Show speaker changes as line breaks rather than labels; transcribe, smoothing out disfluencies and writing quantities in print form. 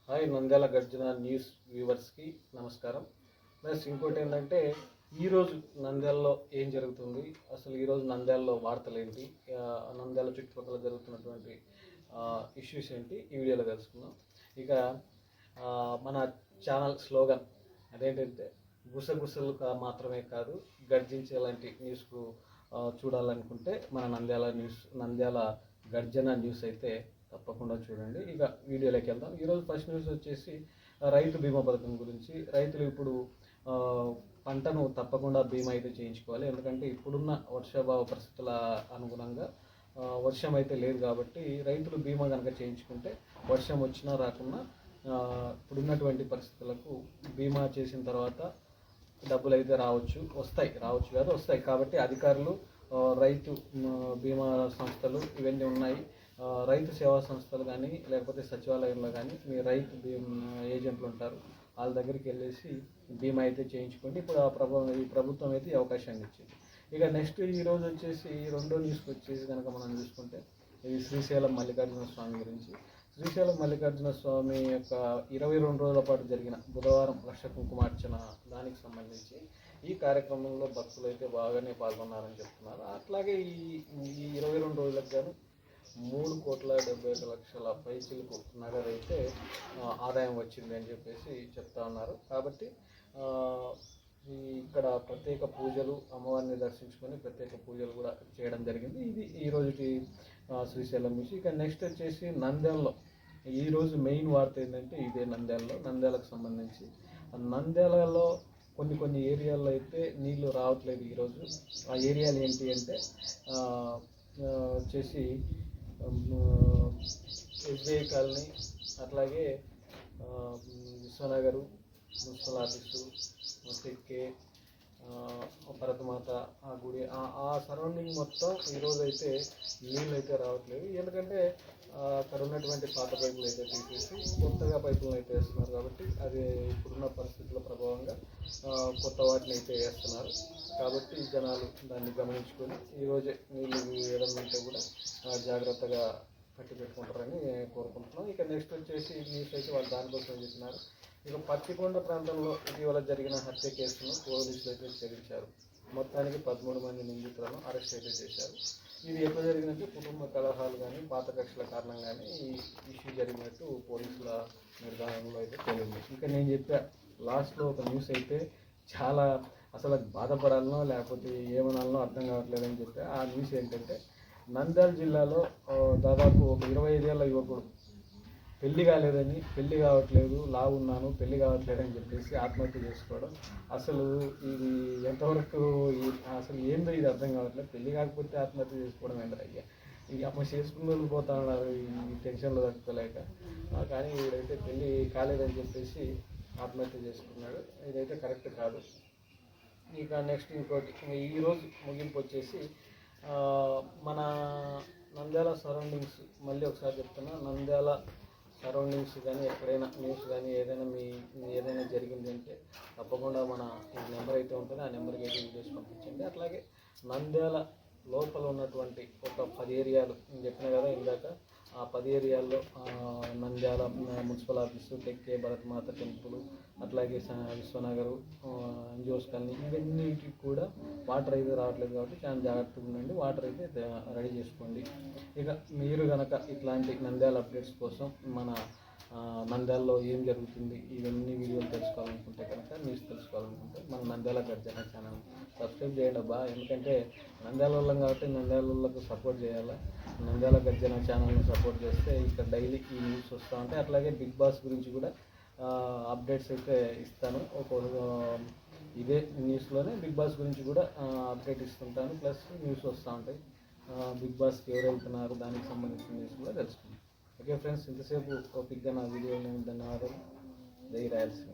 Hi Nandyal గర్జన news వ్యూవర్స్కి నమస్కారం. ప్లస్ ఇంకోటి ఏంటంటే ఈరోజు నంద్యాలలో ఏం జరుగుతుంది, అసలు ఈరోజు నంద్యాలలో వార్తలు ఏంటి, నంద్యాల చుట్టుపక్కల జరుగుతున్నటువంటి ఇష్యూస్ ఏంటి ఈ వీడియోలో తెలుసుకుందాం. ఇక మన ఛానల్ స్లోగన్ అదేంటంటే గుసగుసలు మాత్రమే కాదు గర్జించేలాంటి న్యూస్కు చూడాలనుకుంటే మన నంద్యాల గర్జన న్యూస్ అయితే తప్పకుండా చూడండి. ఇక వీడియోలోకి వెళ్దాం. ఈరోజు ఫస్ట్ న్యూస్ వచ్చేసి రైతు బీమా పథకం గురించి. రైతులు ఇప్పుడు పంటను తప్పకుండా బీమా అయితే చేయించుకోవాలి. ఎందుకంటే ఇప్పుడున్న వర్షాభావ పరిస్థితుల అనుగుణంగా వర్షం అయితే లేదు కాబట్టి రైతులు బీమా కనుక చేయించుకుంటే వర్షం వచ్చినా రాకున్నా ఇప్పుడున్నటువంటి పరిస్థితులకు బీమా చేసిన తర్వాత డబ్బులు అయితే వస్తాయి కాబట్టి అధికారులు రైతు బీమా సంస్థలు ఇవన్నీ ఉన్నాయి. రైతు సేవా సంస్థలు కానీ లేకపోతే సచివాలయంలో కానీ మీ రైతు ఏజెంట్లు ఉంటారు, వాళ్ళ దగ్గరికి వెళ్ళేసి బీమా అయితే చేయించుకోండి. ఇప్పుడు ఈ ప్రభుత్వం అయితే ఈ అవకాశాన్ని ఇచ్చింది. ఇక నెక్స్ట్ ఈరోజు వచ్చేసి రెండో న్యూస్కి వచ్చేసి కనుక మనం చూసుకుంటే ఇది శ్రీశైలం మల్లికార్జున స్వామి గురించి. శ్రీశైలం మల్లికార్జున స్వామి యొక్క 22 రోజుల పాటు జరిగిన బుధవారం లక్ష కుంకుమార్చన దానికి సంబంధించి ఈ కార్యక్రమంలో భక్తులు అయితే బాగానే పాల్గొన్నారని చెప్తున్నారు. అట్లాగే ఈ 22 రోజులకు గాను 3,71,00,000 పైసలకు నగదు అయితే ఆదాయం వచ్చింది అని చెప్పేసి చెప్తా ఉన్నారు. కాబట్టి ఇక్కడ ప్రత్యేక పూజలు, అమ్మవారిని దర్శించుకొని ప్రత్యేక పూజలు కూడా చేయడం జరిగింది. ఇది ఈరోజుకి శ్రీశైలం నుంచి. ఇక నెక్స్ట్ వచ్చేసి నంద్యాలలో ఈరోజు మెయిన్ వార్త ఏంటంటే ఇదే నంద్యాలకు సంబంధించి. నంద్యాలలో కొన్ని ఏరియాల్లో అయితే నీళ్లు రావట్లేదు ఈరోజు. ఆ ఏరియాలు ఏంటి అంటే వచ్చేసి ఎస్బీఐ కాలనీ, అట్లాగే విశ్వనగరు, మున్సిపల్ ఆఫీసు, టెక్కే, భరతమాత ఆ గుడి ఆ సరౌండింగ్ మొత్తం ఈరోజు అయితే నీళ్ళు అయితే రావట్లేదు. ఎందుకంటే అక్కడ ఉన్నటువంటి పాత పైపులు అయితే తీసేసి కొత్తగా పైపులను అయితే వేస్తున్నారు. కాబట్టి అది ఇప్పుడున్న పరిస్థితుల ప్రభావంగా కొత్త వాటిని అయితే వేస్తున్నారు. కాబట్టి జనాలు దాన్ని గమనించుకొని ఈరోజే నీళ్ళు వేయడం అంటే కూడా జాగ్రత్తగా కట్టి పెట్టుకుంటారని కోరుకుంటున్నాం. ఇక నెక్స్ట్ వచ్చేసి న్యూస్ అయితే వాళ్ళు దానికోసం చెప్పినారు. ఇక పత్తికొండ ప్రాంతంలో ఇటీవల జరిగిన హత్య కేసును పోలీసులు అయితే ఛేదించారు. మొత్తానికి 13 మంది నిందితులను అరెస్ట్ అయితే చేశారు. ఇది ఎప్పుడు జరిగినట్టు కుటుంబ కలహాలు కానీ పాత కక్షల కారణంగానే ఈ ఇష్యూ జరిగినట్టు పోలీసుల నిర్ధారణలో అయితే తెలియదు. ఇంకా నేను చెప్పా లాస్ట్లో ఒక న్యూస్ అయితే చాలా అసలు బాధపడాలనో లేకపోతే ఏమనాలనో అర్థం కావట్లేదని చెప్పా. ఆ న్యూస్ ఏంటంటే నంద్యాల జిల్లాలో దాదాపు ఒక 25 ఏళ్ల యువకుడు పెళ్లి కావట్లేదు, ఉన్నాను పెళ్లి కావట్లేదని చెప్పేసి ఆత్మహత్య చేసుకోవడం. అసలు ఇది ఎంతవరకు అసలు ఏందో ఇది అర్థం కావట్లేదు. పెళ్లి కాకపోతే ఆత్మహత్య చేసుకోవడం ఏంటో అయ్యా. ఇక అమ్మ చేసుకుని వెళ్ళిపోతా ఉన్నారు ఈ టెన్షన్లో తట్టుకోలేక. కానీ వీడైతే పెళ్లి కాలేదని చెప్పేసి ఆత్మహత్య చేసుకున్నాడు. ఇదైతే కరెక్ట్ కాదు. ఇక నెక్స్ట్ ఇంకోటి ఈరోజు ముగింపు వచ్చేసి మన నంద్యాల సరౌండింగ్స్, మళ్ళీ ఒకసారి చెప్తున్నా, నంద్యాల సరౌండింగ్స్ కానీ ఎక్కడైనా న్యూస్ కానీ ఏదైనా జరిగింది అంటే తప్పకుండా మన ఈ నెంబర్ అయితే ఉంటుంది, ఆ నెంబర్కి అయితే వీడియోస్ పంపించండి. అట్లాగే నంద్యాల లోపల ఉన్నటువంటి ఒక 10 ఏరియాలు నేను చెప్పిన కదా ఇందాక, ఆ 10 ఏరియాల్లో Nandyal municipal office, టెక్కే, Bharatmata temple, అట్లాగే విశ్వనగరు, ఎన్జిఓస్ కాలనీ, ఇవన్నిటికి కూడా వాటర్ అయితే రావట్లేదు. కాబట్టి చాలా జాగ్రత్తగా ఉండండి, వాటర్ అయితే రెడీ చేసుకోండి. ఇక మీరు కనుక ఇట్లాంటి నంద్యాల అప్డేట్స్ కోసం మన నంద్యాలలో ఏం జరుగుతుంది ఇవన్నీ వీడియోలు తెలుసుకోవాలనుకుంటే కనుక న్యూస్ తెలుసుకోవాలనుకుంటే మన నంద్యాల గర్జన ఛానల్ సబ్స్క్రైబ్ చేయండి అబ్బా. ఎందుకంటే నంద్యాల వాళ్ళం కాబట్టి నంద్యాల వాళ్ళకు సపోర్ట్ చేయాలి. నంద్యాల గర్జన ఛానల్ని సపోర్ట్ చేస్తే ఇక్కడ డైలీ ఈ న్యూస్ వస్తూ ఉంటాయి. అట్లాగే బిగ్ బాస్ గురించి కూడా అప్డేట్స్ అయితే ఇస్తాను. ఇదే న్యూస్లోనే బిగ్ బాస్ గురించి కూడా అప్డేట్ ఇస్తుంటాను. ప్లస్ న్యూస్ వస్తూ ఉంటాయి. బిగ్ బాస్కి ఎవరు వెళ్తున్నారు దానికి సంబంధించిన న్యూస్ కూడా తెలుసుకుంటాం. ఓకే ఫ్రెండ్స్, ఇంతసేపు ఓపిక్గా నా వీడియోని ధన్యవాదాలు. జై రాయలసీమ.